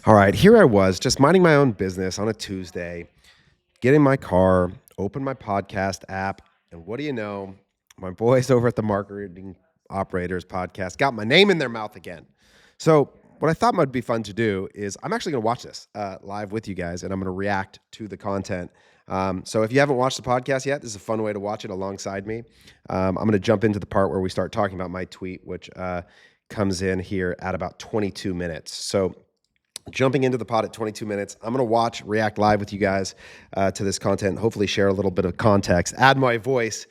All right, here I was just minding my own business on a Tuesday, get in my car, open my podcast app, and what do you know? My boys over at the Marketing Operators podcast got my name in their mouth again. So, what I thought might be fun to do is I'm actually going to watch this live with you guys, and I'm going to react to the content. So, if you haven't watched the podcast yet, this is a fun way to watch it alongside me. I'm going to jump into the part where we start talking about my tweet, which comes in here at about 22 minutes. So, jumping into the pod at 22 minutes. I'm going to react live with you guys to this content, hopefully share a little bit of context, add my voice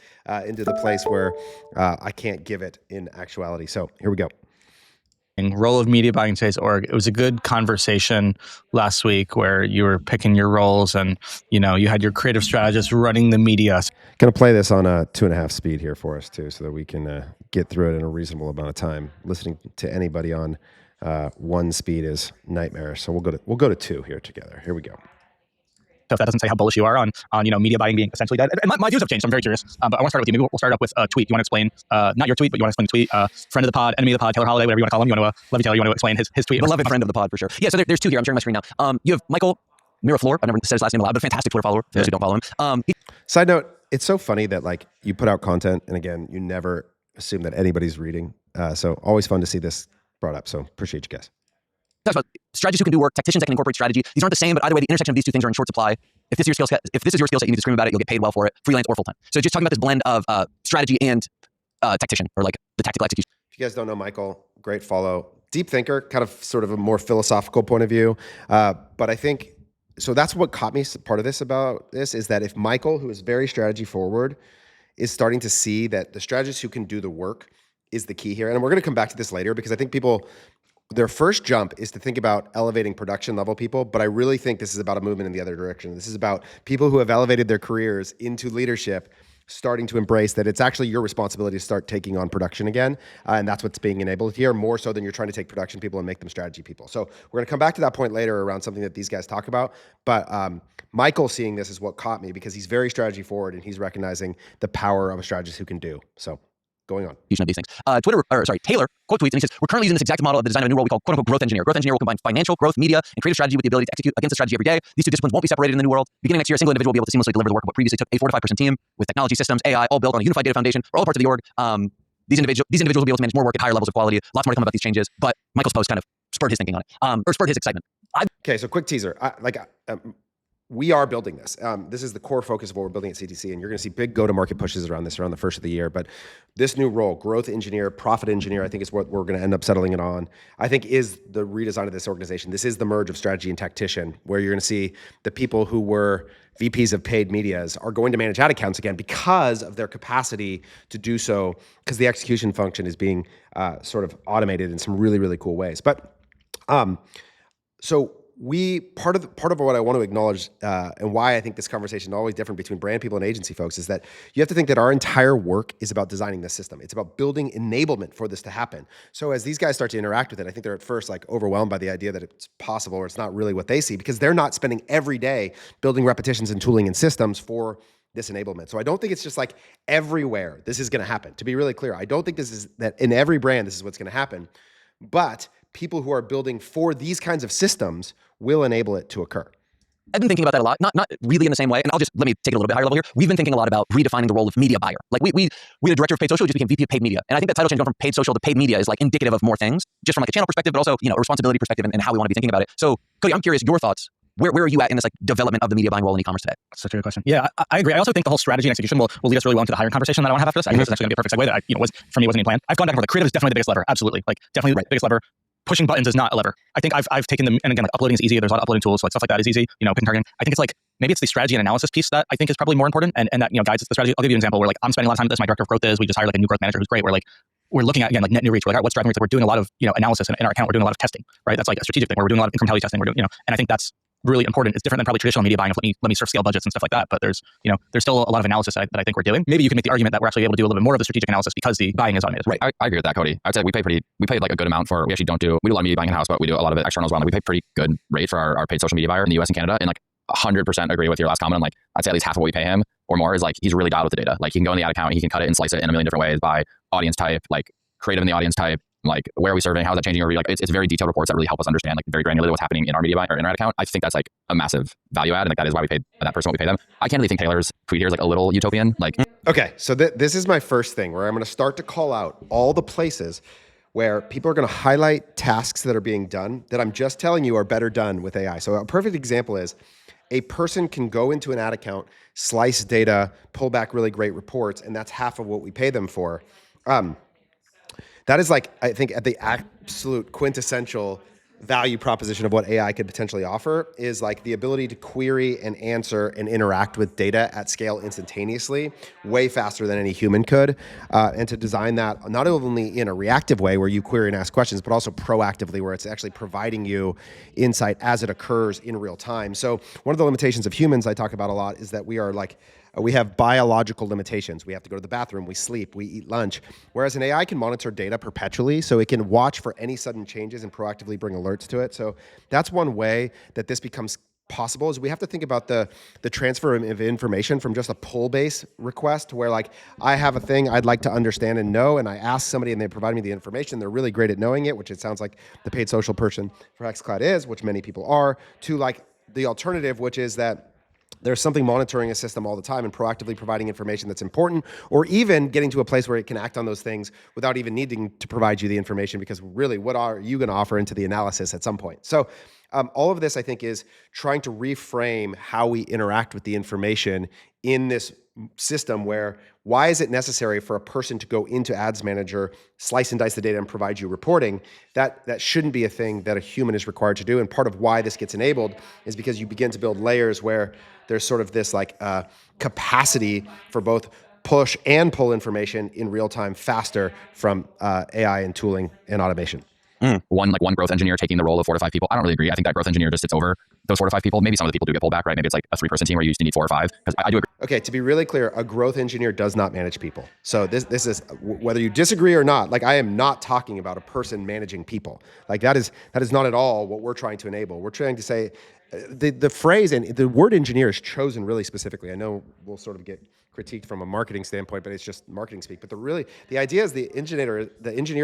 into the place where I can't give it in actuality. So here we go. Role of media buying today's org. It was a good conversation last week where you were picking your roles and, you had your creative strategist running the media. Going to play this on a 2.5 speed here for us too, so that we can get through it in a reasonable amount of time. Listening to anybody on 1 speed is nightmare. So we'll go to 2 here together. Here we go. So if that doesn't say how bullish you are on media buying being essentially dead. And my views have changed, so I'm very curious. But I want to start with you. Maybe we'll start up with a tweet. You want to explain, not your tweet, but you want to explain the tweet. Friend of the pod, enemy of the pod, Taylor Holiday, whatever you want to call him. You want to, Levy Taylor, you want to explain his tweet. Beloved friend of the pod, for sure. Yeah, so there's 2 here. I'm sharing my screen now. You have Michael Miraflor. I've never said his last name aloud, but fantastic Twitter follower, for those who don't follow him. Side note, it's so funny that you put out content, and again, you never assume that anybody's reading. So always fun to see this brought up. So appreciate you guys. Talks about strategists who can do work, tacticians that can incorporate strategy. These aren't the same, but either way, the intersection of these 2 things are in short supply. If this is your skill set, you need to scream about it. You'll get paid well for it, freelance or full time. So just talking about this blend of strategy and tactician, or the tactical execution. If you guys don't know Michael, great follow. Deep thinker, kind of sort of a more philosophical point of view. But I think, so that's what caught me part of this about this, is that if Michael, who is very strategy forward, is starting to see that the strategist who can do the work is the key here. And we're going to come back to this later, because I think their first jump is to think about elevating production level people, but I really think this is about a movement in the other direction. This is about people who have elevated their careers into leadership starting to embrace that it's actually your responsibility to start taking on production again. And that's what's being enabled here, more so than you're trying to take production people and make them strategy people. So we're going to come back to that point later around something that these guys talk about. But Michael seeing this is what caught me, because he's very strategy forward and he's recognizing the power of a strategist who can do. So going on. Of these things. Taylor quote tweets, and he says, "We're currently using this exact model of the design of a new role we call quote unquote growth engineer. Growth engineer will combine financial, growth, media, and creative strategy with the ability to execute against the strategy every day. These 2 disciplines won't be separated in the new world. Beginning next year, a single individual will be able to seamlessly deliver the work of what previously took a 4 to 5 person team with technology, systems, AI, all built on a unified data foundation for all parts of the org. These individuals will be able to manage more work at higher levels of quality. Lots more to come about these changes, but Michael's post kind of spurred his thinking on it, or spurred his excitement. Okay, so quick teaser. We are building this. This is the core focus of what we're building at CTC, and you're going to see big go-to-market pushes around this around the first of the year. But this new role, growth engineer, profit engineer, I think is what we're going to end up settling it on. I think is the redesign of this organization. This is the merge of strategy and tactician, where you're going to see the people who were VPs of paid medias are going to manage ad accounts again because of their capacity to do so, because the execution function is being sort of automated in some really, really cool ways. But so part of what I want to acknowledge and why I think this conversation is always different between brand people and agency folks is that you have to think that our entire work is about designing this system. It's about building enablement for this to happen. So as these guys start to interact with it, I think they're at first overwhelmed by the idea that it's possible, or it's not really what they see, because they're not spending every day building repetitions and tooling and systems for this enablement. So I don't think it's just everywhere this is going to happen. To be really clear, I don't think this is that in every brand this is what's going to happen, but people who are building for these kinds of systems will enable it to occur. I've been thinking about that a lot, not really in the same way. And let me take it a little bit higher level here. We've been thinking a lot about redefining the role of media buyer. We had a director of paid social, just became VP of paid media. And I think that title change going from paid social to paid media is indicative of more things, just from a channel perspective, but also, a responsibility perspective and how we want to be thinking about it. So Cody, I'm curious, your thoughts. Where are you at in this development of the media buying role in e-commerce today? Such a good question. Yeah, I agree. I also think the whole strategy and execution will lead us really well into the hiring conversation that I want to have after this. I think this is actually going to be a perfect segue that wasn't even planned. I've gone back and forth. The creative is definitely the biggest lever. Absolutely. Definitely the biggest lever. Pushing buttons is not a lever. I think I've taken them, and again, uploading is easy. There's a lot of uploading tools, so stuff like that is easy. Picking targeting. I think it's maybe it's the strategy and analysis piece that I think is probably more important, and that guides the strategy. I'll give you an example where I'm spending a lot of time with this. My director of growth is. We just hired a new growth manager who's great. We're looking at again net new reach. We're what's driving reach. We're doing a lot of analysis in our account. We're doing a lot of testing. Right, that's a strategic thing. Where we're doing a lot of incrementality testing. We're doing and I think that's really important. It's different than probably traditional media buying of let me sort of scale budgets and stuff like that. But there's still a lot of analysis that I think we're doing. Maybe you can make the argument that we're actually able to do a little bit more of the strategic analysis because the buying is automated. Right. I agree with that, Cody. I'd say we pay a good amount for. We actually we do a lot of media buying in house, but we do a lot of it external as well. We pay pretty good rate for our paid social media buyer in the US and Canada. And 100% agree with your last comment. I'd say at least half of what we pay him or more is he's really dialed with the data. He can go in the ad account, he can cut it and slice it in a million different ways by audience type, creative in the audience type, Like, where are we serving? How is that changing? Like, it's very detailed reports that really help us understand, like, very granularly what's happening in our media buy or in our ad account. I think that's like a massive value add, and like that is why we paid that person what we pay them. I candidly think Taylor's tweet here is like a little utopian. Like, Okay, so this is my first thing where I'm going to start to call out all the places where people are going to highlight tasks that are being done that I'm just telling you are better done with AI. So a perfect example is a person can go into an ad account, slice data, pull back really great reports, and that's half of what we pay them for. That is like, I think at the absolute quintessential value proposition of what AI could potentially offer is like the ability to query and answer and interact with data at scale instantaneously, way faster than any human could. And to design that not only in a reactive way where you query and ask questions, but also proactively where it's actually providing you insight as it occurs in real time. So one of the limitations of humans I talk about a lot is that we have biological limitations. We have to go to the bathroom, we sleep, we eat lunch. Whereas an AI can monitor data perpetually, so it can watch for any sudden changes and proactively bring alerts to it. So that's one way that this becomes possible is we have to think about the transfer of information from just a pull-based request to where like I have a thing I'd like to understand and know, and I ask somebody and they provide me the information. They're really great at knowing it, which it sounds like the paid social person for xCloud is, which many people are, to like the alternative, which is that there's something monitoring a system all the time and proactively providing information that's important, or even getting to a place where it can act on those things without even needing to provide you the information, because really, what are you going to offer into the analysis at some point? So all of this, I think, is trying to reframe how we interact with the information in this system where why is it necessary for a person to go into Ads Manager, slice and dice the data and provide you reporting? That shouldn't be a thing that a human is required to do. And part of why this gets enabled is because you begin to build layers where there's sort of this like capacity for both push and pull information in real time faster from AI and tooling and automation. One growth engineer taking the role of 4 to 5 people. I don't really agree. I think that growth engineer just sits over those 4 to 5 people. Maybe some of the people do get pulled back, right? Maybe it's like a 3-person team where you used to need 4 or 5. Because I do agree. Okay, to be really clear, a growth engineer does not manage people. So this is, whether you disagree or not, like I am not talking about a person managing people. Like that is not at all what we're trying to enable. We're trying to say the phrase and the word engineer is chosen really specifically. I know we'll sort of get critiqued from a marketing standpoint, but it's just marketing speak. But the idea is the engineer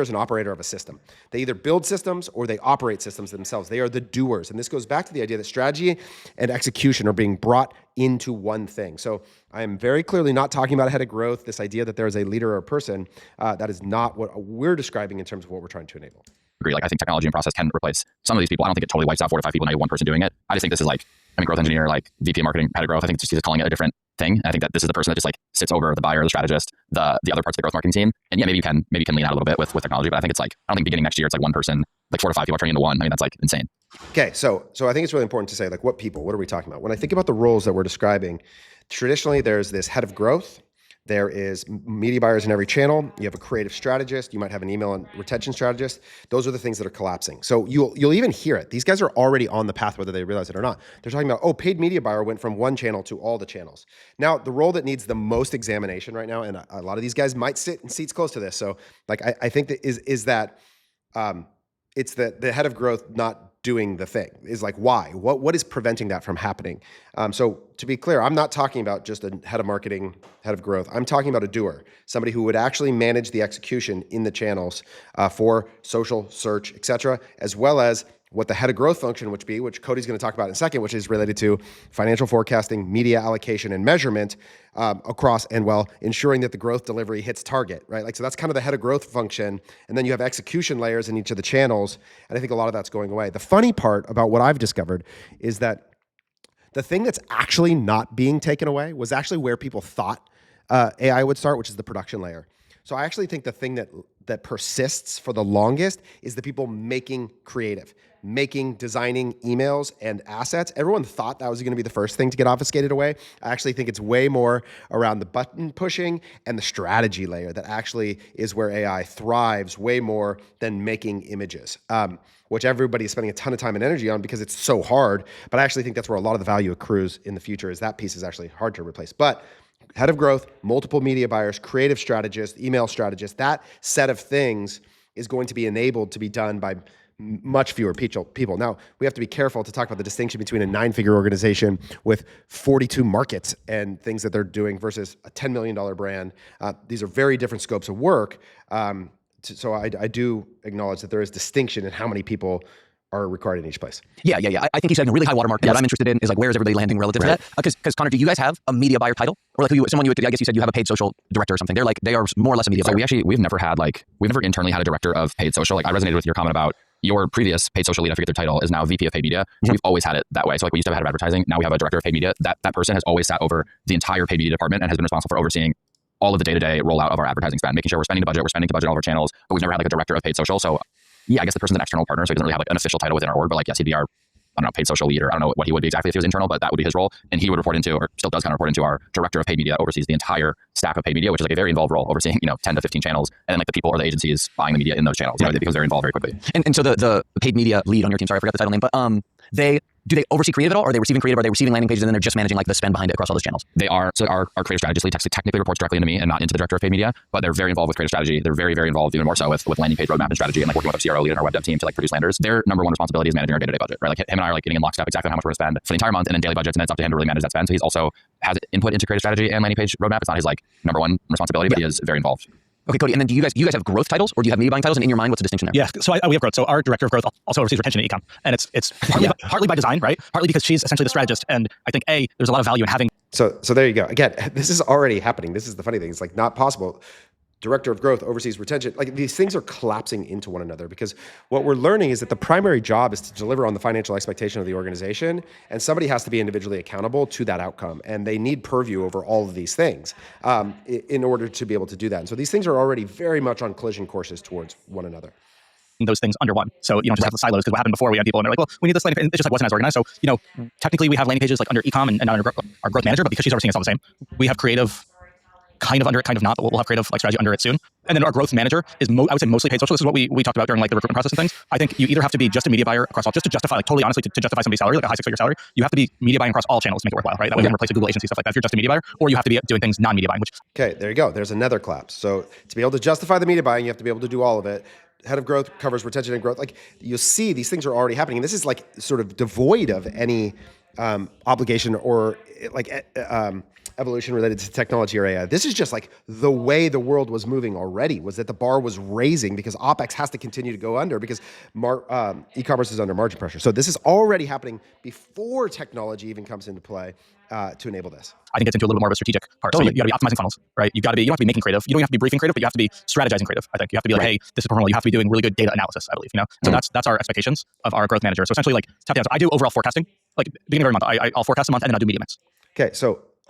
is an operator of a system. They either build systems or they operate systems themselves. They are the doers. And this goes back to the idea that strategy and execution are being brought into one thing. So I am very clearly not talking about a head of growth, this idea that there is a leader or a person. That is not what we're describing in terms of what we're trying to enable. Agree. Like I think technology and process can replace some of these people. I don't think it totally wipes out 4 to 5 people and you have one person doing it. I just think this is like, growth engineer, like VP of marketing, head of growth. I think it's just calling it a different thing. And I think that this is the person that just like sits over the buyer, the strategist, the other parts of the growth marketing team. And yeah, maybe you can lean out a little bit with technology, but I think it's like, I don't think beginning next year, it's like one person, like 4 to 5 people are turning into one. I mean, that's like insane. Okay. So I think it's really important to say like what are we talking about? When I think about the roles that we're describing, traditionally there's this head of growth. There is media buyers in every channel. You have a creative strategist. You might have an email and retention strategist. Those are the things that are collapsing. So you'll even hear it. These guys are already on the path, whether they realize it or not. They're talking about, paid media buyer went from one channel to all the channels. Now, the role that needs the most examination right now, and a lot of these guys might sit in seats close to this. So like, I think that is that it's the head of growth not doing the thing is like, why? What is preventing that from happening? So to be clear, I'm not talking about just a head of marketing, head of growth. I'm talking about a doer, somebody who would actually manage the execution in the channels for social, search, et cetera, as well as what the head of growth function which Cody's going to talk about in a second, which is related to financial forecasting, media allocation, and measurement across, and ensuring that the growth delivery hits target, right? Like, so that's kind of the head of growth function. And then you have execution layers in each of the channels. And I think a lot of that's going away. The funny part about what I've discovered is that the thing that's actually not being taken away was actually where people thought AI would start, which is the production layer. So I actually think the thing that persists for the longest is the people making creative, designing emails and assets. Everyone thought that was going to be the first thing to get obfuscated away. I actually think it's way more around the button pushing and the strategy layer that actually is where AI thrives way more than making images, which everybody is spending a ton of time and energy on because it's so hard. But I actually think that's where a lot of the value accrues in the future, is that piece is actually hard to replace. But head of growth, multiple media buyers, creative strategist, email strategist, that set of things is going to be enabled to be done by much fewer people. Now, we have to be careful to talk about the distinction between a 9-figure organization with 42 markets and things that they're doing versus a $10 million brand. These are very different scopes of work. so I do acknowledge that there is distinction in how many people are required in each place. Yeah. I think he's setting a really high watermark. What I'm interested in is like, where is everybody landing relative to that? Because Connor, do you guys have a media buyer title, or like I guess you said you have a paid social director or something? They are more or less a media buyer. We've never internally had a director of paid social. Like I resonated with your comment about your previous paid social lead, I forget their title, is now VP of paid media. So we've always had it that way. So like we used to have a head of advertising. Now we have a director of paid media. That person has always sat over the entire paid media department and has been responsible for overseeing all of the day-to-day rollout of our advertising spend, making sure we're spending the budget on all of our channels, but we've never had like a director of paid social. So yeah, I guess the person's an external partner, so he doesn't really have like an official title within our org, but like yes, he'd be our, I don't know, paid social lead, or I don't know what he would be exactly if he was internal, but that would be his role. And he would report into, or still does kind of report into, our director of paid media, oversees the entire stack of paid media, which is like a very involved role, overseeing 10 to 15 channels, and then like the people or the agencies buying the media in those channels. It becomes very involved very quickly. And so the paid media lead on your team, sorry, I forgot the title name, but do they oversee creative at all? Are they receiving creative? Are they receiving landing pages and then they're just managing like the spend behind it across all those channels? They are. So our creative strategist lead technically reports directly into me and not into the director of paid media, but they're very involved with creative strategy. They're very, very involved, even more so with landing page roadmap and strategy, and like working with our CRO lead and our web dev team to like produce landers. Their number one responsibility is managing our day-to-day budget, right? Like him and I are like getting in lockstep exactly how much we're going to spend for the entire month, and then daily budgets, and then it's up to him to really manage that spend. So he's also has input into creative strategy and landing page roadmap. It's not his like number one responsibility, but he is very involved. Okay, Cody. And then do you guys have growth titles, or do you have media buying titles? And in your mind, what's the distinction there? Yeah, so we have growth. So our director of growth also oversees retention and ecom, and it's partly by design, right? Partly because she's essentially the strategist, and I think there's a lot of value in having. So there you go. Again, this is already happening. This is the funny thing. It's like not possible. Director of growth oversees retention. Like these things are collapsing into one another, because what we're learning is that the primary job is to deliver on the financial expectation of the organization, and somebody has to be individually accountable to that outcome, and they need purview over all of these things in order to be able to do that. And so these things are already very much on collision courses towards one another. Those things under one. So you don't just have the silos, because what happened before, we had people and they're like, well, we need this landing page, and it just like wasn't as organized. So technically we have landing pages like under ecom and under our growth manager, but because she's overseeing it's all the same, we have creative kind of under it, kind of not, but we'll have creative like strategy under it soon. And then our growth manager is I would say mostly paid social. This is what we talked about during like the recruitment process and things. I think you either have to be just a media buyer across all, just to justify, like totally honestly, to justify somebody's salary, like a high six-figure salary. You have to be media buying across all channels to make it worthwhile, right? That way we can replace a Google agency, stuff like that, if you're just a media buyer, or you have to be doing things non-media buying, which. Okay, there you go. There's another collapse. So to be able to justify the media buying, you have to be able to do all of it. Head of growth covers retention and growth. Like you'll see, these things are already happening. And this is like sort of devoid of any obligation or like evolution related to technology or AI. This is just like the way the world was moving already, was that the bar was raising because OpEx has to continue to go under because e-commerce is under margin pressure. So this is already happening before technology even comes into play to enable this. I think it's into a little more of a strategic part. Totally. So you got to be optimizing funnels, right? You don't have to be making creative. You don't have to be briefing creative, but you have to be strategizing creative. I think you have to be like, hey, this is performable. You have to be doing really good data analysis, I believe, So that's our expectations of our growth manager. So essentially like, I do overall forecasting, like beginning of every month, I'll forecast a month and then I'll do media mix.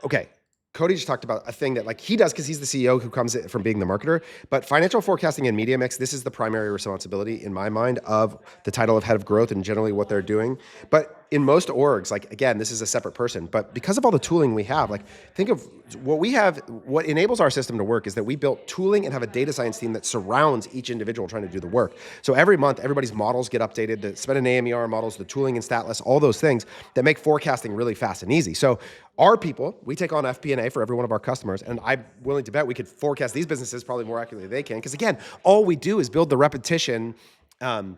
Okay. Cody just talked about a thing that like he does because he's the CEO who comes from being the marketer, but financial forecasting and media mix, this is the primary responsibility in my mind of the title of head of growth and generally what they're doing. But in most orgs, like again, this is a separate person, but because of all the tooling we have, like think of what we have, what enables our system to work is that we built tooling and have a data science team that surrounds each individual trying to do the work. So every month, everybody's models get updated, the spend and AMER models, the tooling and stat lists, all those things that make forecasting really fast and easy. So our people, we take on FP&A for every one of our customers, and I'm willing to bet we could forecast these businesses probably more accurately than they can, because again, all we do is build the repetition and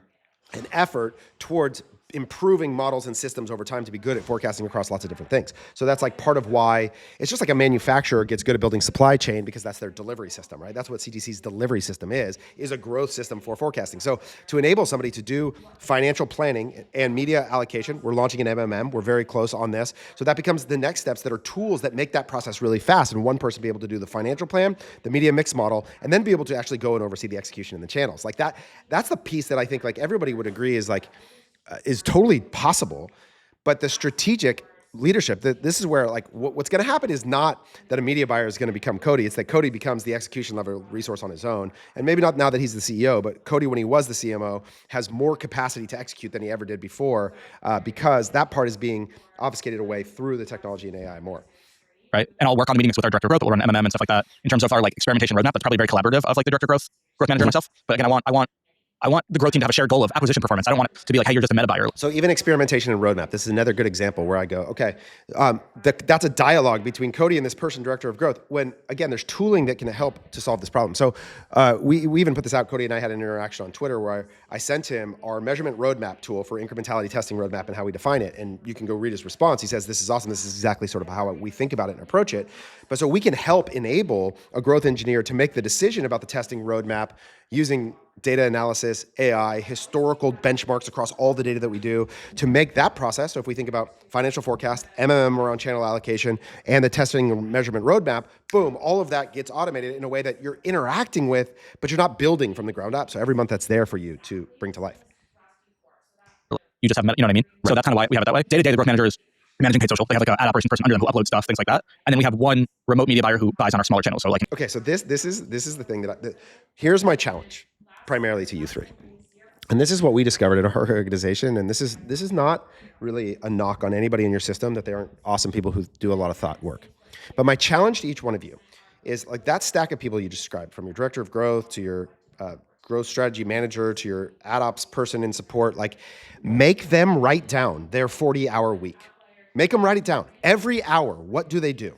effort towards improving models and systems over time to be good at forecasting across lots of different things. So that's like part of why it's just like a manufacturer gets good at building supply chain because that's their delivery system, right? That's what CTC's delivery system is a growth system for forecasting. So to enable somebody to do financial planning and media allocation, we're launching an MMM. We're very close on this. So that becomes the next steps that are tools that make that process really fast. And one person be able to do the financial plan, the media mix model, and then be able to actually go and oversee the execution in the channels. Like that's the piece that I think like everybody would agree is like, is totally possible, but the strategic leadership, this is where like what's going to happen is not that a media buyer is going to become Cody. It's that Cody becomes the execution level resource on his own. And maybe not now that he's the CEO, but Cody, when he was the CMO, has more capacity to execute than he ever did before because that part is being obfuscated away through the technology and AI more. Right. And I'll work on the meetings with our director of growth, but we're on MMM and stuff like that in terms of our like experimentation roadmap. That's probably very collaborative of like the director of growth manager and myself. But again, I want I want the growth team to have a shared goal of acquisition performance. I don't want it to be like, hey, you're just a meta buyer. So even experimentation and roadmap, this is another good example where I go, okay, that's a dialogue between Cody and this person, director of growth, when, again, there's tooling that can help to solve this problem. So we even put this out. Cody and I had an interaction on Twitter where I sent him our measurement roadmap tool for incrementality testing roadmap and how we define it. And you can go read his response. He says, this is awesome. This is exactly sort of how we think about it and approach it. But so we can help enable a growth engineer to make the decision about the testing roadmap using data analysis, AI, historical benchmarks across all the data that we do to make that process. So if we think about financial forecast, around channel allocation, and the testing and measurement roadmap, boom, all of that gets automated in a way that you're interacting with, but you're not building from the ground up. So every month that's there for you to bring to life. You just have, you know what I mean? Right. So that's kind of why we have it that way. Day to day, the growth manager is managing paid social. They have like an ad operation person under them who uploads stuff, things like that. And then we have one remote media buyer who buys on our smaller channels. So like, okay, so this is the thing here's my challenge, primarily to you three. And this is what we discovered at our organization. And this is not really a knock on anybody in your system that they aren't awesome people who do a lot of thought work. But my challenge to each one of you is like that stack of people you described, from your director of growth to your growth strategy manager to your ad ops person in support, like make them write down their 40-hour week. Make them write it down. Every hour, what do they do?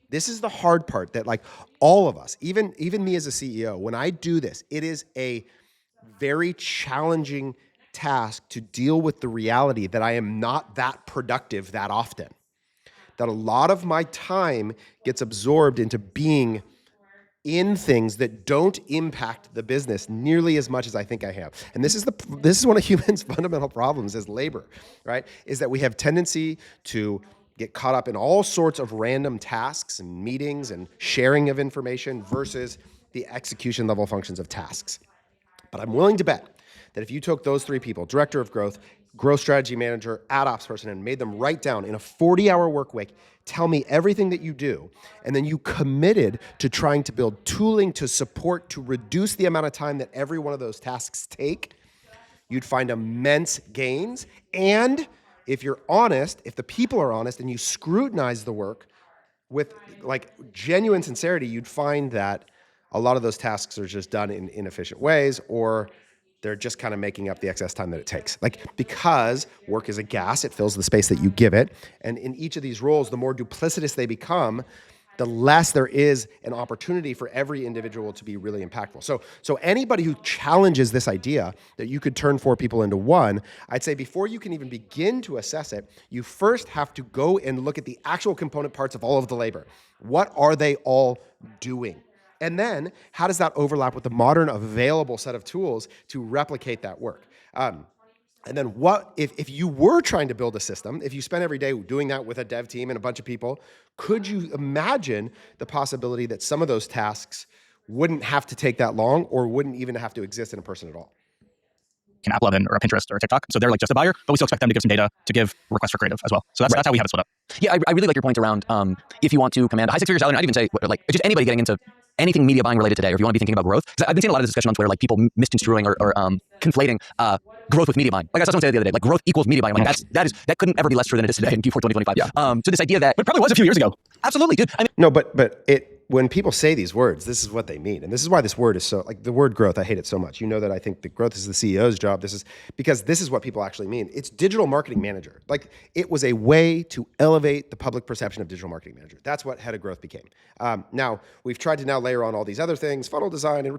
This is the hard part that like all of us, even me as a CEO, when I do this, it is a very challenging task to deal with the reality that I am not that productive that often. That a lot of my time gets absorbed into being in things that don't impact the business nearly as much as I think I have. And this is one of humans' fundamental problems as labor, right? Is that we have tendency to get caught up in all sorts of random tasks and meetings and sharing of information versus the execution level functions of tasks. But I'm willing to bet that if you took those three people, director of growth, growth strategy manager, ad ops person, and made them write down in a 40-hour work week, tell me everything that you do, and then you committed to trying to build tooling to support, to reduce the amount of time that every one of those tasks take, you'd find immense gains. And if you're honest, if the people are honest and you scrutinize the work with like genuine sincerity, you'd find that a lot of those tasks are just done in inefficient ways, or they're just kind of making up the excess time that it takes. Like, because work is a gas, it fills the space that you give it. And in each of these roles, the more duplicitous they become, the less there is an opportunity for every individual to be really impactful. So anybody who challenges this idea that you could turn 4 people into 1, I'd say before you can even begin to assess it, you first have to go and look at the actual component parts of all of the labor. What are they all doing? And then how does that overlap with the modern available set of tools to replicate that work? And then what, if you were trying to build a system, if you spent every day doing that with a dev team and a bunch of people, could you imagine the possibility that some of those tasks wouldn't have to take that long or wouldn't even have to exist in a person at all? An AppLovin or a Pinterest or a TikTok. So they're like just a buyer, but we still expect them to give some data to give requests for creative as well. So that's how we have it split up. Yeah, I really like your point around if you want to command a high six-figure salary, and I'd even say like just anybody getting into anything media buying related today, or if you want to be thinking about growth, because I've been seeing a lot of discussion on Twitter, like people misconstruing or conflating growth with media buying. Like I saw someone say the other day, like growth equals media buying. Like that couldn't ever be less true than it is today in Q4 2025. Yeah. So this idea that But it probably was a few years ago. absolutely, dude. I mean, No, but when people say these words, this is what they mean. And this is why this word is so, like the word growth, I hate it so much. You know that I think the growth is the CEO's job. This is because this is what people actually mean. It's digital marketing manager. Like it was a way to elevate the public perception of digital marketing manager. That's what head of growth became. Now we've tried to now layer on all these other things, funnel design, and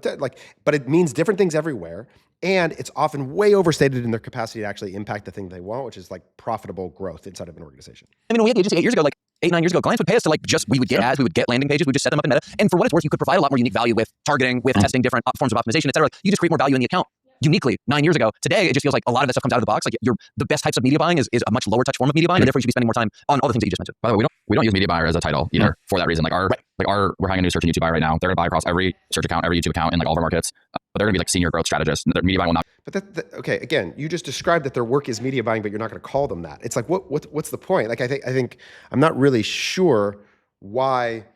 but it means different things everywhere. And it's often way overstated in their capacity to actually impact the thing they want, which is like profitable growth inside of an organization. I mean, when we had the agency 8 years ago, like 8-9 years ago, clients would pay us to like we would get ads, we would get landing pages, we would just set them up in Meta. And for what it's worth, you could provide a lot more unique value with targeting, with testing different forms of optimization, et cetera. You just create more value in the account uniquely 9 years ago. Today, it just feels like a lot of that stuff comes out of the box. Like the best types of media buying is a much lower touch form of media buying, and therefore you should be spending more time on all the things that you just mentioned. By the way, we don't use media buyer as a title either for that reason. Like we're hiring a new search and YouTube buyer right now. They're gonna buy across every search account, every YouTube account in like all of our markets. But they're gonna be like senior growth strategists. Their media buying will not. But okay, again, you just described that their work is media buying, but you're not going to call them that. It's like what's the point? Like I think I'm not really sure why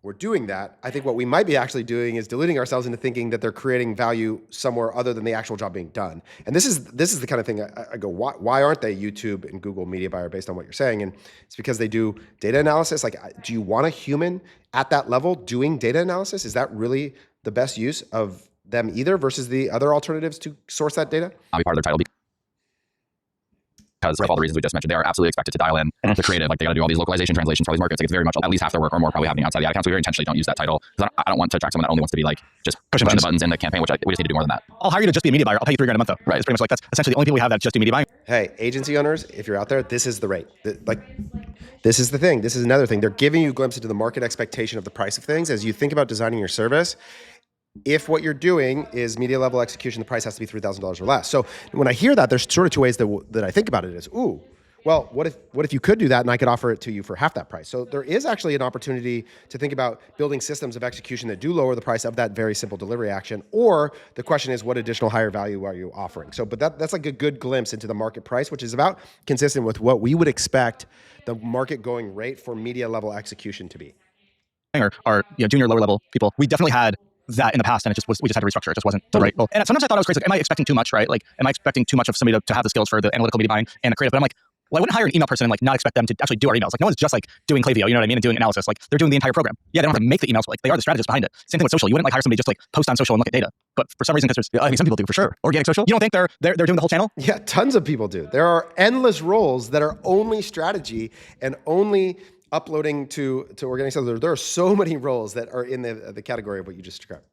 we're doing that. I think what we might be actually doing is deluding ourselves into thinking that they're creating value somewhere other than the actual job being done. And this is the kind of thing I go, why aren't they YouTube and Google media buyer based on what you're saying? And it's because they do data analysis. Like, do you want a human at that level doing data analysis? Is that really the best use of them either versus the other alternatives to source that data? I'll be part of their title because of all the reasons we just mentioned. They are absolutely expected to dial in the creative. Like they got to do all these localization translations for all these markets. Like it's very much at least half their work or more probably happening outside the ad accounts. We very intentionally don't use that title because I don't want to attract someone that only wants to be like just pushing the buttons in the campaign, which we just need to do more than that. I'll hire you to just be a media buyer. I'll pay you $3,000 a month though. Right. It's pretty much like that's essentially the only people we have that just do media buying. Hey, agency owners, if you're out there, this is the rate. This is the thing. This is another thing. They're giving you a glimpse into the market expectation of the price of things. As you think about designing your service, if what you're doing is media level execution, the price has to be $3,000 or less. So when I hear that, there's sort of two ways that I think about it is, ooh, well, what if you could do that and I could offer it to you for half that price? So there is actually an opportunity to think about building systems of execution that do lower the price of that very simple delivery action. Or the question is, what additional higher value are you offering? So, but that's like a good glimpse into the market price, which is about consistent with what we would expect the market going rate for media level execution to be. Or junior, lower level people. We definitely had that in the past, and we just had to restructure. It just wasn't the right. Well, and sometimes I thought it was crazy. Like, am I expecting too much, right? Like, am I expecting too much of somebody to have the skills for the analytical media buying and the creative? But I'm like, well, I wouldn't hire an email person and like not expect them to actually do our emails. Like no one's just like doing Klaviyo, you know what I mean, and doing analysis. Like they're doing the entire program. Yeah, they don't have to make the emails, but like they are the strategist behind it. Same thing with social. You wouldn't like hire somebody just like post on social and look at data. But for some reason, because there's, Some people do for sure. Organic social. you don't think they're doing the whole channel? Yeah, tons of people do. There are endless roles that are only strategy and only uploading to organic sales. There are so many roles that are in the category of what you just described.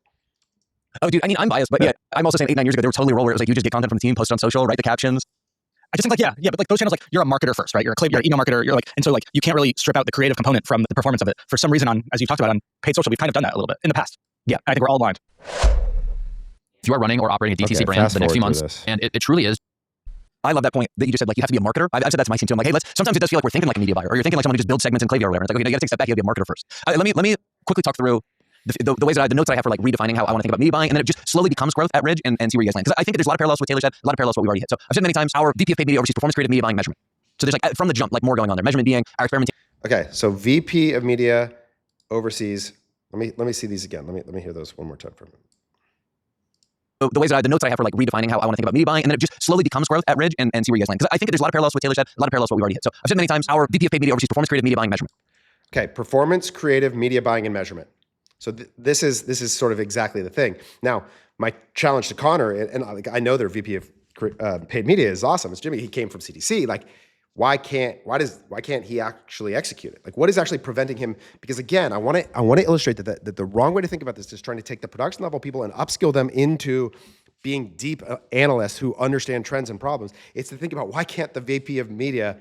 Oh, dude, I mean, I'm biased, but yeah, I'm also saying 8-9 years ago, there was totally a role where it was like, you just get content from the team, post it on social, write the captions. I just think like, yeah, but like those channels, like you're a marketer first, right? You're an email marketer. You're like, and so like you can't really strip out the creative component from the performance of it. For some reason as you talked about on paid social, we've kind of done that a little bit in the past. Yeah, I think we're all aligned. If you are running or operating a DTC brand the next few months, and it truly is. I love that point that you just said, like, you have to be a marketer. I've said that to my team too. I'm like, hey, sometimes it does feel like we're thinking like a media buyer, or you're thinking like someone who just builds segments in Klaviyo or whatever. It's like, okay, you gotta take a step back, you gotta be a marketer first. Let me quickly talk through the ways that the notes that I have for like redefining how I want to think about media buying, and then it just slowly becomes growth at Ridge and see where you guys land. Because I think that there's a lot of parallels with what Taylor said, a lot of parallels with what we've already hit. So I've said many times, our VP of paid media oversees performance creative media buying measurement. So there's like from the jump, like more going on there. Measurement being our experimentation. Okay, so VP of media overseas. Let me see these again. Let me hear those one more time for a minute. So the ways that the notes that I have for like redefining how I want to think about media buying, and then it just slowly becomes growth at Ridge and see where you guys land. Because I think that there's a lot of parallels with what Taylor said, a lot of parallels with what we've already hit. So I've said many times, our VP of paid media oversees performance creative media buying measurement. Okay, performance, creative, media buying, and measurement. So this is sort of exactly the thing. Now, my challenge to Connor, and I know their VP of paid media is awesome. It's Jimmy. He came from CDC. Like, why can't he actually execute it? Like, what is actually preventing him? Because again, I want to illustrate that the wrong way to think about this is trying to take the production level people and upskill them into being deep analysts who understand trends and problems. It's to think about why can't the VP of media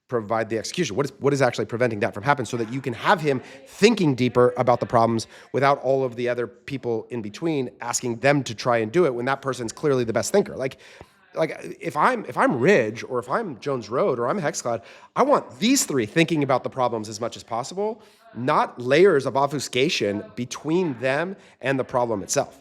provide the execution? What is actually preventing that from happening so that you can have him thinking deeper about the problems without all of the other people in between asking them to try and do it when that person's clearly the best thinker. Like if I'm Ridge or if I'm Jones Road or I'm HexCloud, I want these three thinking about the problems as much as possible, not layers of obfuscation between them and the problem itself.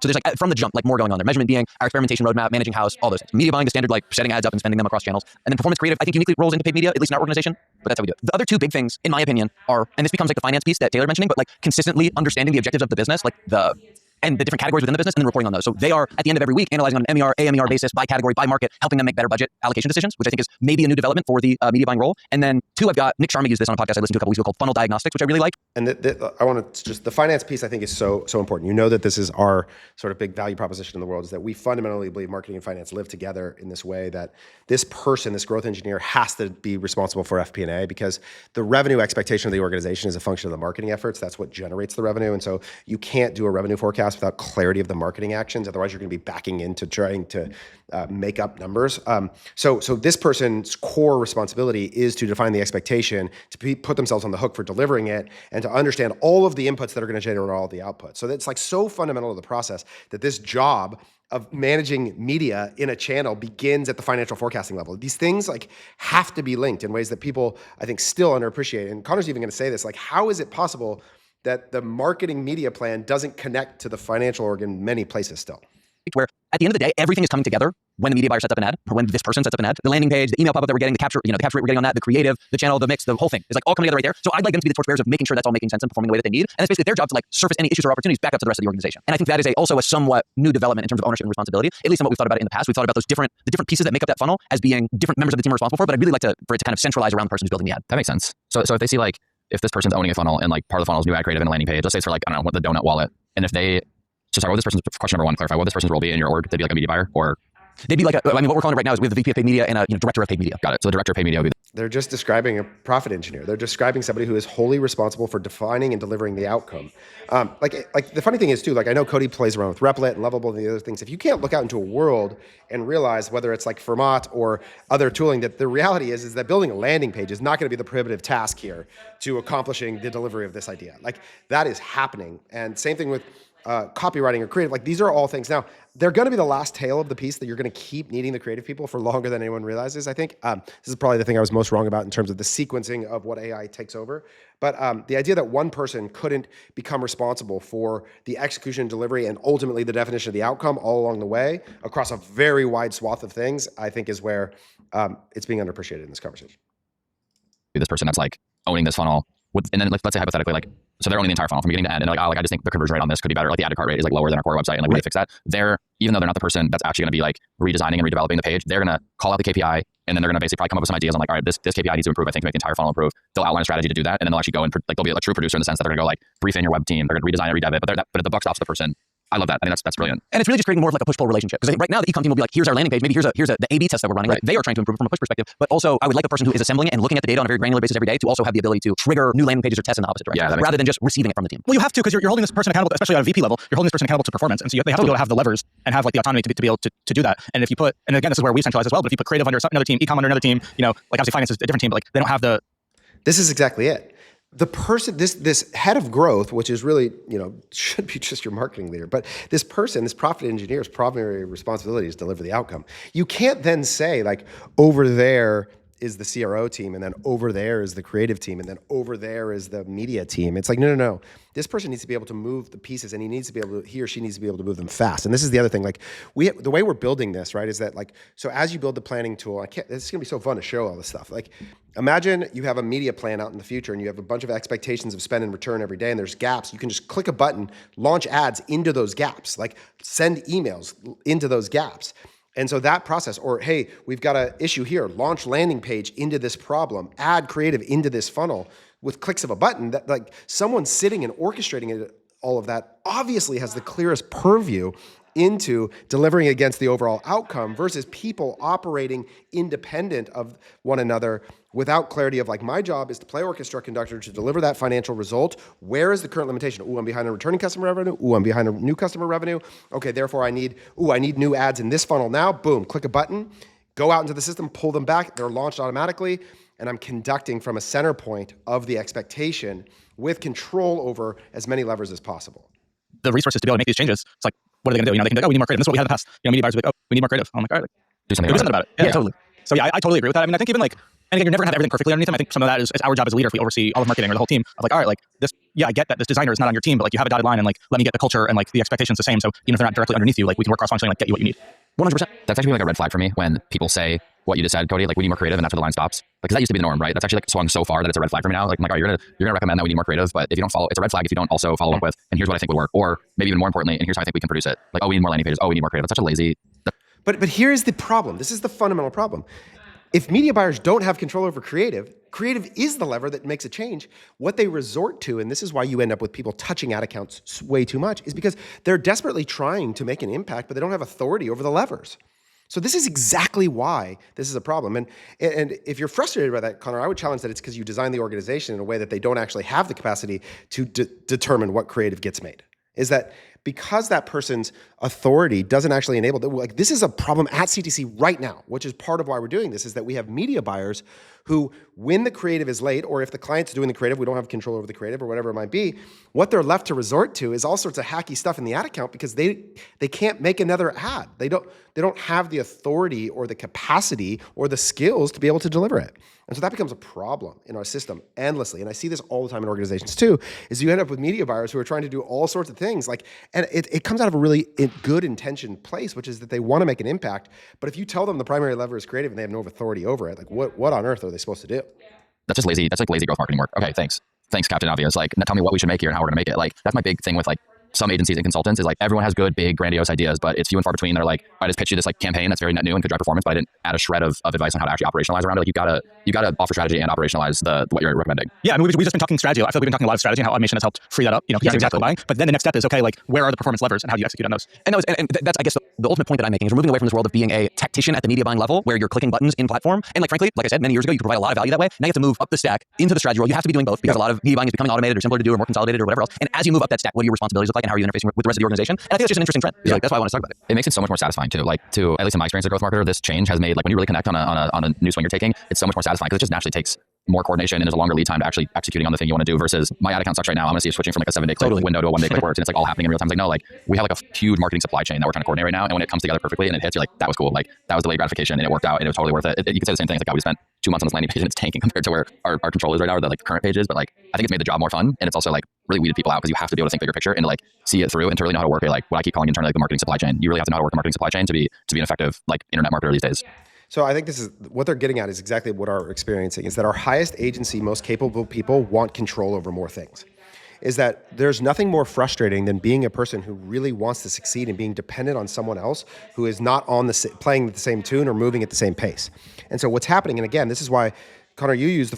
So there's like from the jump, like more going on there. Measurement being our experimentation roadmap, managing house, all those things. Media buying, the standard like setting ads up and spending them across channels. And then performance creative, I think uniquely rolls into paid media, at least in our organization, but that's how we do it. The other two big things, in my opinion, are, and this becomes like the finance piece that Taylor mentioning, but like consistently understanding the objectives of the business, like the different categories within the business, and then reporting on those. So they are, at the end of every week, analyzing on an MER, AMER basis, by category, by market, helping them make better budget allocation decisions, which I think is maybe a new development for the media buying role. And then two, I've got Nick Sharma used this on a podcast I listened to a couple weeks ago called Funnel Diagnostics, which I really like. And I want to just, the finance piece I think is so important. You know that this is our sort of big value proposition in the world, is that we fundamentally believe marketing and finance live together in this way, that this person, this growth engineer, has to be responsible for FP&A, because the revenue expectation of the organization is a function of the marketing efforts. That's what generates the revenue. And so you can't do a revenue forecast without clarity of the marketing actions. Otherwise, you're going to be backing into trying to make up numbers. So this person's core responsibility is to define the expectation, to put themselves on the hook for delivering it, and to understand all of the inputs that are going to generate all of the outputs. So that's like so fundamental to the process that this job of managing media in a channel begins at the financial forecasting level. These things like have to be linked in ways that people, I think, still underappreciate. And Connor's even going to say this, like, how is it possible that the marketing media plan doesn't connect to the financial org in many places still? Where at the end of the day, everything is coming together when the media buyer sets up an ad, or when this person sets up an ad, the landing page, the email pop-up that we're getting, the capture rate we're getting on that, the creative, the channel, the mix, the whole thing is like all coming together right there. So I'd like them to be the torchbearers of making sure that's all making sense and performing the way that they need. And it's basically their job to like surface any issues or opportunities back up to the rest of the organization. And I think that is also a somewhat new development in terms of ownership and responsibility, at least in what we've thought about it in the past. We've thought about the different pieces that make up that funnel as being different members of the team are responsible for, but I'd really like for it to kind of centralize around the person who's building the ad. That makes sense. So if they see like, if this person's owning a funnel and like part of the funnel is new ad creative and a landing page, let's say it's for like, I don't know, what the donut wallet. And if they So sorry, what would this person's question number one clarify? What would this person's role be in your org? They'd be like a media buyer or? They'd be like, what we're calling it right now is we have the VP of paid media and a director of paid media. Got it. So the director of paid media would be. They're just describing a profit engineer. They're describing somebody who is wholly responsible for defining and delivering the outcome. Like the funny thing is too, like I know Cody plays around with Replit and Lovable and the other things. If you can't look out into a world and realize whether it's like Fermat or other tooling, that the reality is that building a landing page is not going to be the prohibitive task here to accomplishing the delivery of this idea. Like that is happening. And same thing with copywriting or creative. Like these are all things. Now, they're going to be the last tail of the piece that you're going to keep needing the creative people for longer than anyone realizes, I think. This is probably the thing I was most wrong about in terms of the sequencing of what AI takes over. But the idea that one person couldn't become responsible for the execution and delivery and ultimately the definition of the outcome all along the way across a very wide swath of things, I think is where it's being underappreciated in this conversation. This person that's like owning this funnel. And then let's say hypothetically, like, so they're owning the entire funnel from beginning to end. And they're like, oh, like I just think the conversion rate on this could be better. Like the added cart rate is like lower than our core website. And like, when they fix that, even though they're not the person that's actually going to be like redesigning and redeveloping the page, they're going to call out the KPI. And then they're going to basically probably come up with some ideas on like, all right, this KPI needs to improve. I think to make the entire funnel improve. They'll outline a strategy to do that. And then they'll actually go and like, they'll be a true producer in the sense that they're going to go like brief in your web team. They're going to redesign it, redev it. But the buck stops with the person. I love that. I think that's brilliant. And it's really just creating more of like a push-pull relationship. Because right now the e-com team will be like, here's our landing page. Maybe here's the A/B test that we're running. Right. They are trying to improve it from a push perspective. But also I would like a person who is assembling it and looking at the data on a very granular basis every day to also have the ability to trigger new landing pages or tests in the opposite direction. Rather than just receiving it from the team. Well, you have to, because you're holding this person accountable, especially at a VP level. You're holding this person accountable to performance, and so they have to be able to have the levers and have like the autonomy to be able to do that. And if you put, and again, this is where we centralize as well. But if you put creative under another team, e-com under another team, like obviously finance is a different team, but like they don't have the. This is exactly it. The person, this head of growth, which is really, should be just your marketing leader, but this person, this profit engineer's primary responsibility is to deliver the outcome. You can't then say like over there is the CRO team, and then over there is the creative team, and then over there is the media team. It's like, no. This person needs to be able to move the pieces, and he or she needs to be able to move them fast. And this is the other thing, like the way we're building this, right, is that like, so as you build the planning tool, it's gonna be so fun to show all this stuff. Like, imagine you have a media plan out in the future, and you have a bunch of expectations of spend and return every day, and there's gaps. You can just click a button, launch ads into those gaps, like send emails into those gaps. And so that process, or hey, we've got an issue here, launch landing page into this problem, add creative into this funnel with clicks of a button, that like someone sitting and orchestrating it, all of that obviously has the clearest purview into delivering against the overall outcome versus people operating independent of one another without clarity of like, my job is to play orchestra conductor to deliver that financial result. Where is the current limitation? Ooh, I'm behind on returning customer revenue. Ooh, I'm behind on new customer revenue. Okay, therefore I need new ads in this funnel now. Boom, click a button, go out into the system, pull them back. They're launched automatically. And I'm conducting from a center point of the expectation with control over as many levers as possible. The resources to be able to make these changes. It's like, what are they going to do? They can be like, oh, we need more creative. This is what we had in the past. Media buyers would be like, oh, we need more creative. I'm like, all right, do something about it. Yeah, totally. So yeah, I totally agree with that. I mean, I think even like, and again, you're never going to have everything perfectly underneath them. I think some of that is our job as a leader if we oversee all of marketing or the whole team of like, all right, like this, yeah, I get that this designer is not on your team, but like you have a dotted line and like, let me get the culture and like the expectations the same. So even if they're not directly underneath you, like we can work cross-functionally and like get you what you need. 100%. That's actually like a red flag for me when people say what you just said, Cody, like we need more creative and that's where the line stops. Like, cause that used to be the norm, right? That's actually like swung so far that it's a red flag for me now. Like, I'm like, all right, you're gonna recommend that we need more creative, but if you don't follow, it's a red flag if you don't also follow up with, and here's what I think would work, or maybe even more importantly, and here's how I think we can produce it. Like, oh, we need more landing pages. Oh, we need more creative. That's such a lazy. But here is the problem. This is the fundamental problem. If media buyers don't have control over creative is the lever that makes a change. What they resort to, and this is why you end up with people touching ad accounts way too much, is because they're desperately trying to make an impact, but they don't have authority over the levers. So this is exactly why this is a problem. And if you're frustrated by that, Connor, I would challenge that it's because you design the organization in a way that they don't actually have the capacity to determine what creative gets made. Is that because that person's authority doesn't actually enable, like this is a problem at CTC right now, which is part of why we're doing this, is that we have media buyers who, when the creative is late, or if the client's doing the creative, we don't have control over the creative or whatever it might be, what they're left to resort to is all sorts of hacky stuff in the ad account because they can't make another ad. They don't have the authority or the capacity or the skills to be able to deliver it. And so that becomes a problem in our system endlessly. And I see this all the time in organizations too, is you end up with media buyers who are trying to do all sorts of things. Like, and it comes out of a really good intentioned place, which is that they want to make an impact. But if you tell them the primary lever is creative and they have no authority over it, like what on earth are they supposed to do? That's just lazy. That's like lazy growth marketing work. Okay, thanks, Captain Obvious. Like, now tell me what we should make here and how we're gonna make it. Like, that's my big thing with like some agencies and consultants is like everyone has good, big, grandiose ideas, but it's few and far between that are like, I just pitched you this like campaign that's very net new and could drive performance, but I didn't add a shred of advice on how to actually operationalize around it. Like you gotta offer strategy and operationalize what you're recommending. Yeah, I mean, we've just been talking strategy. I feel like we've been talking a lot of strategy and how automation has helped free that up. You know, Yeah, exactly. buying. But then the next step is, okay, like where are the performance levers and how do you execute on those? And that's, I guess, the ultimate point that I'm making is we're moving away from this world of being a tactician at the media buying level where you're clicking buttons in platform. And like, frankly, like I said, many years ago, you could provide a lot of value that way. Now you have to move up the stack into the strategy role. You have to be doing both because a lot of media buying is becoming automated or simpler to do or more consolidated or whatever else. And as you move up that stack, what do your responsibilities look like and how are you interfacing with the rest of the organization? And I think that's just an interesting trend. Like, that's why I want to talk about it. It makes it so much more satisfying too. Like at least in my experience as a growth marketer, this change has made like when you really connect on a new swing you're taking, it's so much more satisfying because it just naturally takes more coordination and there's a longer lead time to actually executing on the thing you want to do versus my ad account sucks right now. I'm gonna see it switching from like a 7-day click window to a 1-day click works and it's like all happening in real time. It's like, no, like we have like a huge marketing supply chain that we're trying to coordinate right now. And when it comes together perfectly and it hits, you're like, that was cool. Like that was delayed gratification and it worked out and it was totally worth it. You can say the same thing. It's like, God, we spent 2 months on this landing page and it's tanking compared to where our control is right now or the like current pages. But like, I think it's made the job more fun. And it's also like really weeded people out because you have to be able to think bigger picture and to like see it through and to really know how to work like what I keep calling internally like the marketing supply chain. You really have to know how to work the marketing supply chain to be an effective like internet marketer these days. So I think this is what they're getting at is exactly what we're experiencing is that our highest agency, most capable people want control over more things. Is that there's nothing more frustrating than being a person who really wants to succeed and being dependent on someone else who is not playing the same tune or moving at the same pace. And so what's happening, and again, this is why, Connor, you use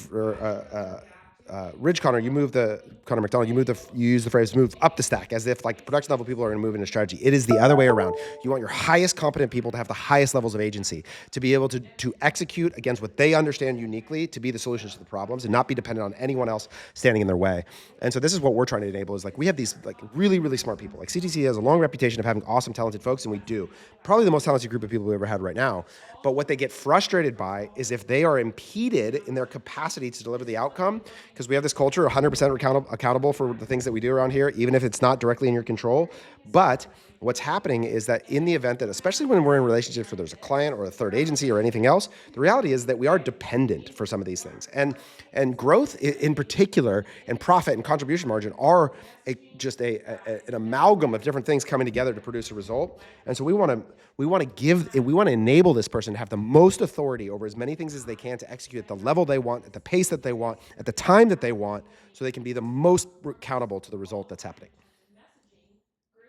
Connor McDonald, you use the phrase move up the stack as if like the production level people are going to move into strategy. It is the other way around. You want your highest competent people to have the highest levels of agency, to be able to execute against what they understand uniquely, to be the solutions to the problems and not be dependent on anyone else standing in their way. And so this is what we're trying to enable is like we have these like really, really smart people. Like CTC has a long reputation of having awesome, talented folks, and we do. Probably the most talented group of people we've ever had right now. But what they get frustrated by is if they are impeded in their capacity to deliver the outcome, because we have this culture 100% accountable for the things that we do around here, even if it's not directly in your control. But what's happening is that in the event that, especially when we're in relationships where there's a client or a third agency or anything else, the reality is that we are dependent for some of these things. And growth in particular and profit and contribution margin are an amalgam of different things coming together to produce a result. And so we want to enable this person to have the most authority over as many things as they can to execute at the level they want, at the pace that they want, at the time that they want, so they can be the most accountable to the result that's happening.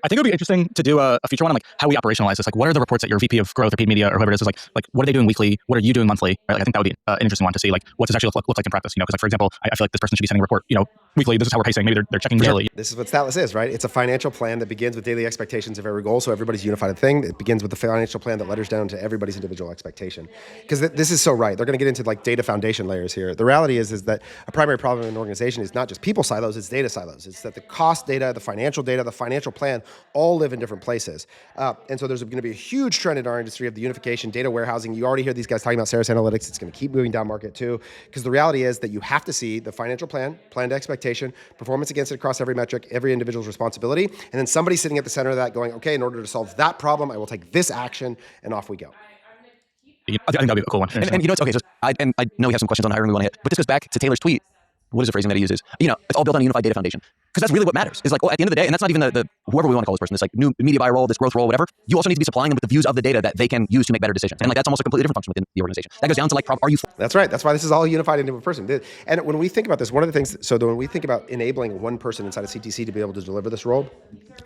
I think it would be interesting to do a feature one on like how we operationalize this. Like, what are the reports that your VP of growth or paid media or whoever it is like what are they doing weekly? What are you doing monthly? Right? Like, I think that would be an interesting one to see. Like, what does actually look like in practice? You know, because like for example, I feel like this person should be sending a report. You know, weekly. This is how we're pacing. Maybe they're checking daily. This is what Statless is, right? It's a financial plan that begins with daily expectations of every goal, so everybody's unified thing. It begins with the financial plan that letters down to everybody's individual expectation. Because this is so right. They're going to get into like data foundation layers here. The reality is that a primary problem in an organization is not just people silos; it's data silos. It's that the cost data, the financial plan, all live in different places. And so there's going to be a huge trend in our industry of the unification, data warehousing. You already hear these guys talking about Ceres Analytics. It's going to keep moving down market too. Because the reality is that you have to see the financial plan to expectation, performance against it across every metric, every individual's responsibility, and then somebody sitting at the center of that going, okay, in order to solve that problem, I will take this action, and off we go. I think that'd be a cool one. And you know, it's okay. So I know we have some questions on hiring we want to hit, but this goes back to Taylor's tweet. What is the phrasing that he uses? You know, it's all built on a unified data foundation. Because that's really what matters. Is like, well, at the end of the day, and that's not even the whoever we want to call this person, this like new media buyer role, this growth role, whatever. You also need to be supplying them with the views of the data that they can use to make better decisions. And like that's almost a completely different function within the organization. That goes down to like, are you? That's right. That's why this is all unified into a person. And when we think about this, one of the things, when we think about enabling one person inside of CTC to be able to deliver this role,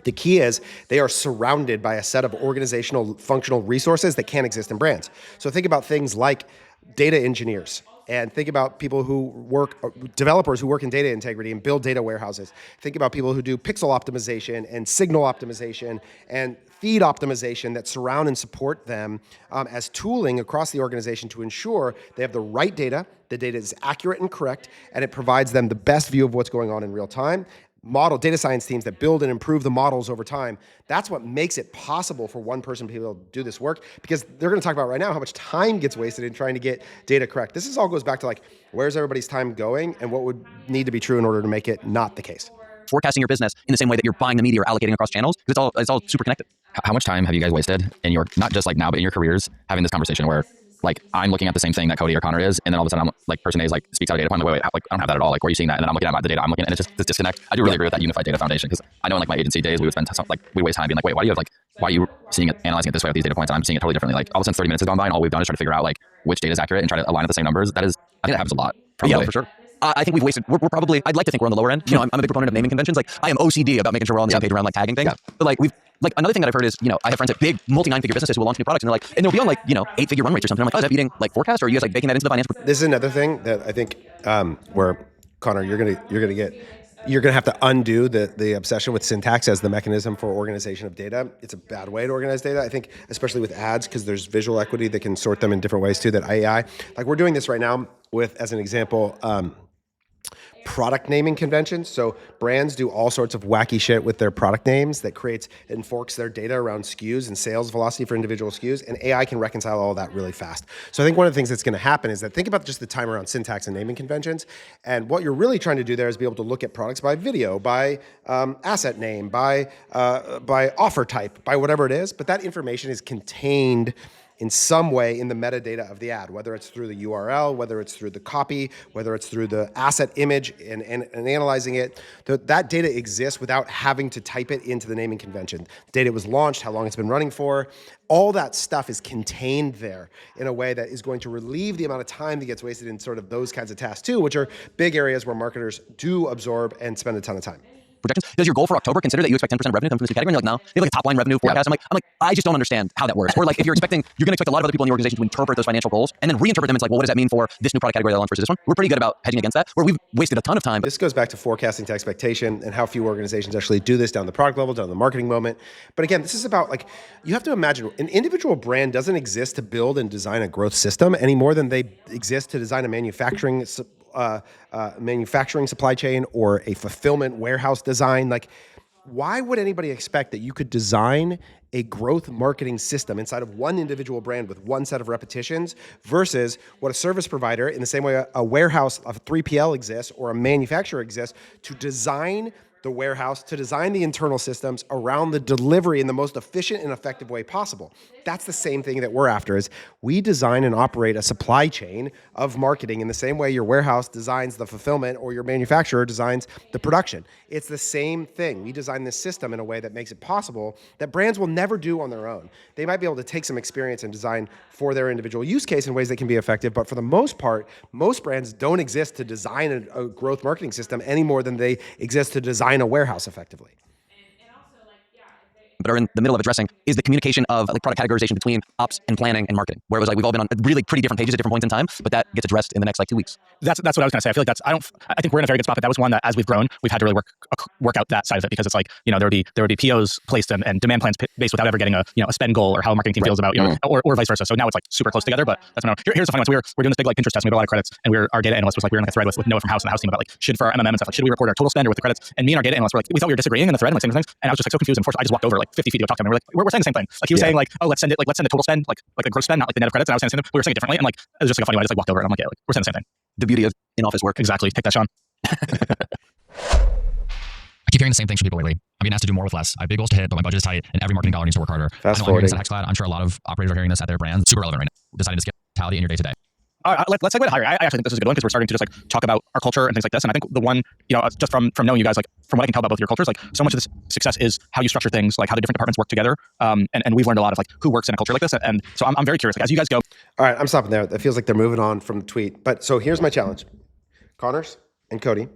the key is they are surrounded by a set of organizational functional resources that can't exist in brands. So think about things like data engineers. And think about people developers who work in data integrity and build data warehouses. Think about people who do pixel optimization and signal optimization and feed optimization that surround and support them as tooling across the organization to ensure they have the right data, the data is accurate and correct, and it provides them the best view of what's going on in real time. Data science teams that build and improve the models over time. That's what makes it possible for one person to be able to do this work, because they're going to talk about right now how much time gets wasted in trying to get data correct. This all goes back to like, where's everybody's time going and what would need to be true in order to make it not the case. Forecasting your business in the same way that you're buying the media or allocating across channels, because it's all super connected. How much time have you guys wasted in your, not just like now, but in your careers, having this conversation where like I'm looking at the same thing that Cody or Connor is, and then all of a sudden I'm like, person A is like speaks out a data point. I'm like, wait, like I don't have that at all. Like, where are you seeing that? And then I'm looking at the data I'm looking at, and it's just this disconnect. I do really agree with that unified data foundation, because I know in like my agency days we would spend we waste time being like, wait, why are you seeing it, analyzing it this way with these data points, and I'm seeing it totally differently. Like all of a sudden 30 minutes has gone by, and all we've done is try to figure out like which data is accurate and try to align at the same numbers. I think that happens a lot. Probably. Yeah, for sure. I think we've wasted. We're probably. I'd like to think we're on the lower end. You know, I'm a big proponent of naming conventions. Like, I am OCD about making sure we're all on the same page around like tagging things. But like another thing that I've heard is, you know, I have friends at big multi-nine-figure businesses who will launch new products, and they're like, and they'll be on like, you know, 8-figure run rates or something. I'm like, oh, is that beating like forecast, or are you guys like baking that into the financial? This is another thing that I think where Connor, you're gonna have to undo the obsession with syntax as the mechanism for organization of data. It's a bad way to organize data, I think, especially with ads, because there's visual equity that can sort them in different ways too. That AI, like we're doing this right now with, as an example, product naming conventions. So brands do all sorts of wacky shit with their product names that creates and forks their data around SKUs and sales velocity for individual SKUs, and AI can reconcile all of that really fast. So I think one of the things that's going to happen is that think about just the time around syntax and naming conventions, and what you're really trying to do there is be able to look at products by video, by asset name, by offer type, by whatever it is, but that information is contained in some way in the metadata of the ad, whether it's through the URL, whether it's through the copy, whether it's through the asset image and analyzing it. That data exists without having to type it into the naming convention. The date it was launched, how long it's been running for, all that stuff is contained there in a way that is going to relieve the amount of time that gets wasted in sort of those kinds of tasks too, which are big areas where marketers do absorb and spend a ton of time. Projections. Does your goal for October consider that you expect 10% revenue to come from this new category? And you're like, no. They have like a top line revenue forecast. I'm like, I just don't understand how that works. Or like, if you're going to expect a lot of other people in the organization to interpret those financial goals and then reinterpret them. It's like, well, what does that mean for this new product category that I launched versus this one? We're pretty good about hedging against that, where we've wasted a ton of time. This goes back to forecasting to expectation and how few organizations actually do this down the product level, down the marketing moment. But again, this is about like, you have to imagine an individual brand doesn't exist to build and design a growth system any more than they exist to design a manufacturing supply chain or a fulfillment warehouse design. Like, why would anybody expect that you could design a growth marketing system inside of one individual brand with one set of repetitions versus what a service provider, in the same way a warehouse of 3PL exists or a manufacturer exists, to design the warehouse, to design the internal systems around the delivery in the most efficient and effective way possible. That's the same thing that we're after, is we design and operate a supply chain of marketing in the same way your warehouse designs the fulfillment or your manufacturer designs the production. It's the same thing. We design this system in a way that makes it possible that brands will never do on their own. They might be able to take some experience and design for their individual use case in ways that can be effective, but for the most part, most brands don't exist to design a growth marketing system any more than they exist to design a warehouse effectively. But are in the middle of addressing is the communication of like product categorization between ops and planning and marketing, where it was like we've all been on really pretty different pages at different points in time, but that gets addressed in the next like 2 weeks. That's what I was going to say. I feel like I think we're in a very good spot, but that was one that as we've grown, we've had to really work out that side of it, because it's like, you know, there would be POs placed and demand plans based without ever getting a spend goal or how a marketing team feels about, you know, or vice versa. So now it's like super close together, but that's here's the funny one. So we're doing this big like Pinterest test, and we have a lot of credits, and our data analyst was like, we were in like a thread with Noah from House and the House team about like, should for our MMM and stuff, like, should we record our total spend or with the credits? And me and our data analyst were like, we thought we were disagreeing in the thread and like saying things, and I was just like so confused, and I just walked over like 50 feet to go talk to him, and we're saying the same thing. Like he was saying like, oh, let's send the total spend, like the gross spend, not like the net of credits. And I was saying the same thing. We were saying it differently, and like it was just like a funny way. I just like walked over, and I'm like, yeah, like, we're saying the same thing. The beauty of in-office work. Exactly. Take that, Sean. I keep hearing the same things from people lately. I'm being asked to do more with less. I have big goals to hit, but my budget is tight, and every marketing dollar needs to work harder. Fast I know I'm forwarding. hearing this at HexCloud. I'm sure a lot of operators are hearing this at their brands. Super relevant right now. Deciding to skip mentality in your day to day. Let's segue to hiring. I actually think this is a good one, because we're starting to just like talk about our culture and things like this. And I think the one, you know, just from knowing you guys, like from what I can tell about both your cultures, like so much of this success is how you structure things, like how the different departments work together. And we've learned a lot of like who works in a culture like this. And so I'm very curious, like as you guys go. All right, I'm stopping there. It feels like they're moving on from the tweet. But so here's my challenge. Connors and Cody,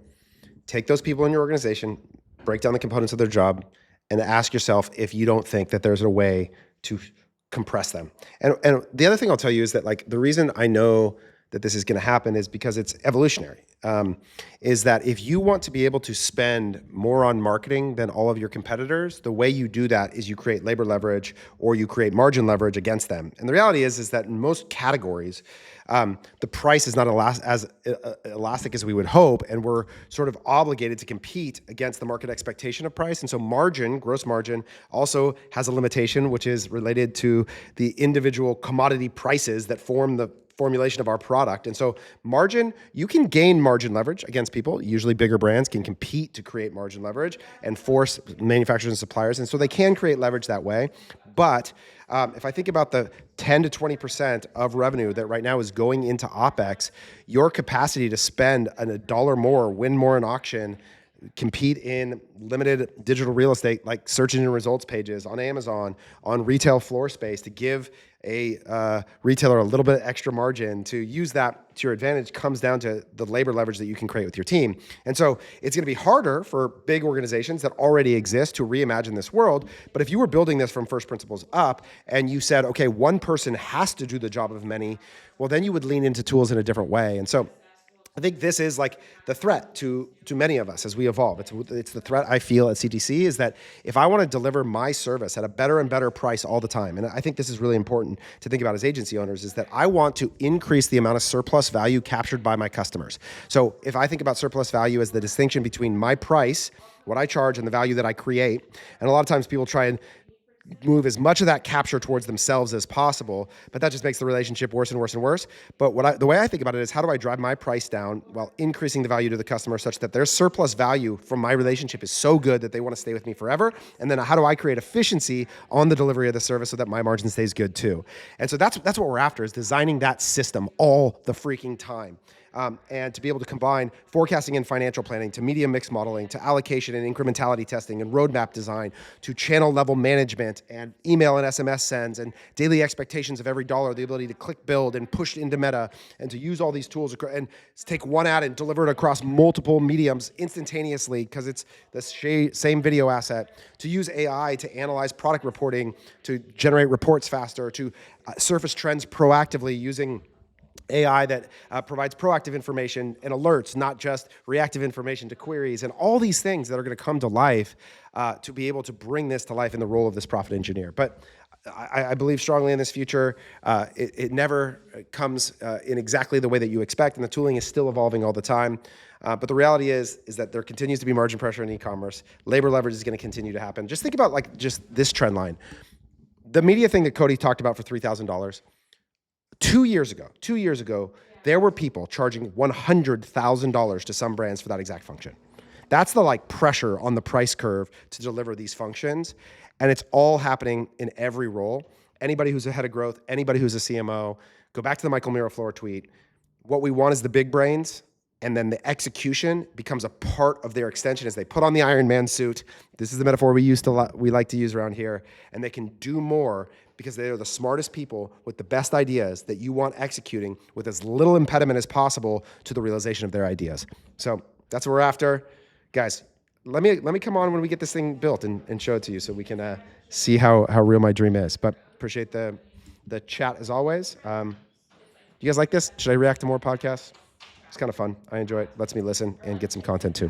take those people in your organization, break down the components of their job, and ask yourself if you don't think that there's a way to compress them. And the other thing I'll tell you is that like the reason I know that this is going to happen is because it's evolutionary. Is that if you want to be able to spend more on marketing than all of your competitors, the way you do that is you create labor leverage or you create margin leverage against them. And the reality is that in most categories, the price is not as elastic as we would hope, and we're sort of obligated to compete against the market expectation of price. And so margin, gross margin, also has a limitation, which is related to the individual commodity prices that form the formulation of our product. And so margin, you can gain margin leverage against people. Usually bigger brands can compete to create margin leverage and force manufacturers and suppliers. And so they can create leverage that way. But if I think about the 10 to 20% of revenue that right now is going into OpEx, your capacity to spend a dollar more, win more in auction, compete in limited digital real estate like search engine results pages on Amazon, on retail floor space, to give a retailer a little bit extra margin, to use that to your advantage comes down to the labor leverage that you can create with your team. And so it's going to be harder for big organizations that already exist to reimagine this world. But if you were building this from first principles up and you said, okay, one person has to do the job of many, well, then you would lean into tools in a different way. And so I think this is like the threat to many of us as we evolve. It's the threat I feel at CTC, is that if I want to deliver my service at a better and better price all the time, and I think this is really important to think about as agency owners, is that I want to increase the amount of surplus value captured by my customers. So if I think about surplus value as the distinction between my price, what I charge, and the value that I create, and a lot of times people try and move as much of that capture towards themselves as possible, but that just makes the relationship worse and worse and worse. But the way I think about it is, how do I drive my price down while increasing the value to the customer such that their surplus value from my relationship is so good that they want to stay with me forever? And then how do I create efficiency on the delivery of the service so that my margin stays good too? And so that's what we're after, is designing that system all the freaking time. And to be able to combine forecasting and financial planning, to media mix modeling, to allocation and incrementality testing and roadmap design, to channel level management and email and SMS sends and daily expectations of every dollar, the ability to click build and push into meta, and to use all these tools and take one ad and deliver it across multiple mediums instantaneously because it's the same video asset, to use AI to analyze product reporting, to generate reports faster, to surface trends proactively using AI that provides proactive information and alerts, not just reactive information to queries, and all these things that are going to come to life to be able to bring this to life in the role of this profit engineer. But I believe strongly in this future. It never comes in exactly the way that you expect, and the tooling is still evolving all the time. But the reality is that there continues to be margin pressure in e-commerce. Labor leverage is going to continue to happen. Just think about just this trend line. The media thing that Cody talked about for $3,000. 2 years ago, there were people charging $100,000 to some brands for that exact function. That's the pressure on the price curve to deliver these functions. And it's all happening in every role. Anybody who's a head of growth, anybody who's a CMO, go back to the Michael Miraflor tweet. What we want is the big brains, and then the execution becomes a part of their extension as they put on the Iron Man suit. This is the metaphor we like to use around here. And they can do more because they are the smartest people with the best ideas that you want executing with as little impediment as possible to the realization of their ideas. So that's what we're after. Guys, let me come on when we get this thing built and show it to you so we can see how real my dream is. But appreciate the chat as always. You guys like this? Should I react to more podcasts? It's kind of fun. I enjoy it. Lets me listen and get some content too.